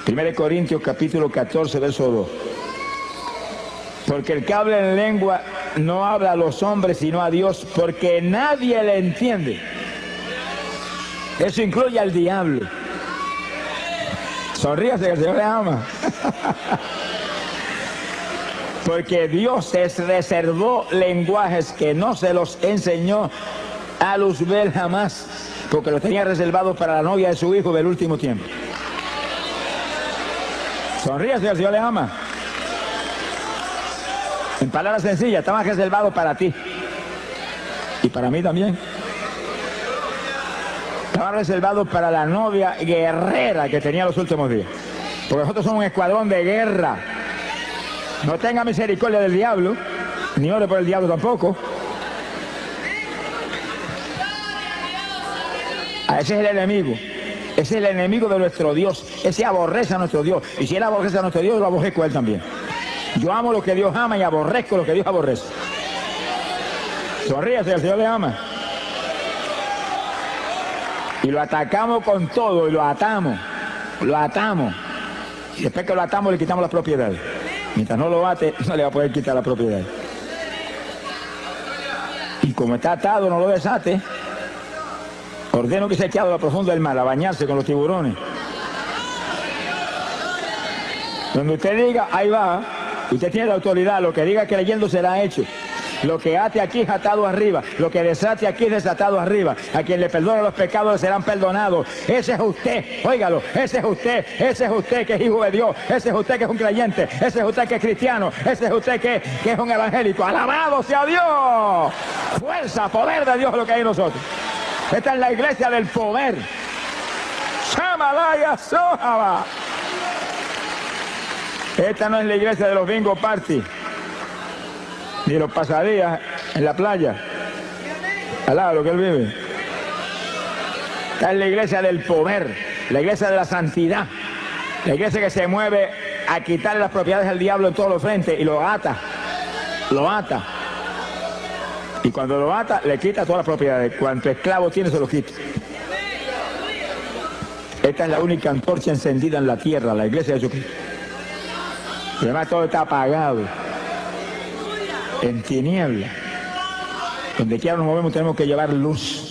1 Corintios capítulo 14, verso 2. Porque el que habla en lengua no habla a los hombres sino a Dios, porque nadie le entiende. Eso incluye al diablo. Sonríase que el Señor le ama. Porque Dios les reservó lenguajes que no se los enseñó a Luzbel jamás, porque los tenía reservados para la novia de su hijo del último tiempo. Sonríase, el Señor le ama. En palabras sencillas, estaban reservados para ti. Y para mí también. Estaban reservados para la novia guerrera que tenía los últimos días. Porque nosotros somos un escuadrón de guerra. No tenga misericordia del diablo, ni ore por el diablo tampoco. Ese es el enemigo. Ese es el enemigo de nuestro Dios. Ese aborrece a nuestro Dios. Y si él aborrece a nuestro Dios, yo lo aborrezco a él también. Yo amo lo que Dios ama y aborrezco lo que Dios aborrece. Sonríase, el Señor le ama. Y lo atacamos con todo y lo atamos. Lo atamos. Y después que lo atamos le quitamos la propiedad. Mientras no lo ate, no le va a poder quitar la propiedad. Y como está atado, no lo desate. Ordeno que se quede a lo profundo del mar, a bañarse con los tiburones. Donde usted diga, ahí va, usted tiene la autoridad, lo que diga creyendo será hecho. Lo que ate aquí es atado arriba, lo que desate aquí es desatado arriba. A quien le perdone los pecados serán perdonados. Ese es usted, óigalo, ese es usted que es hijo de Dios, ese es usted que es un creyente, ese es usted que es cristiano, ese es usted que es un evangélico. ¡Alabado sea Dios! Fuerza, poder de Dios lo que hay en nosotros. Esta es la iglesia del poder. Shamalaya Sohaba. Esta no es la iglesia de los bingo party, ni los pasadías en la playa, al lado de lo que él vive. Esta es la iglesia del poder, la iglesia de la santidad, la iglesia que se mueve a quitarle las propiedades al diablo en todos los frentes y lo ata, lo ata. Y cuando lo ata, le quita todas las propiedades. Cuanto esclavo tiene, se lo quita. Esta es la única antorcha encendida en la tierra, la iglesia de Jesucristo. Y además todo está apagado, en tinieblas. Donde quiera nos movemos tenemos que llevar luz.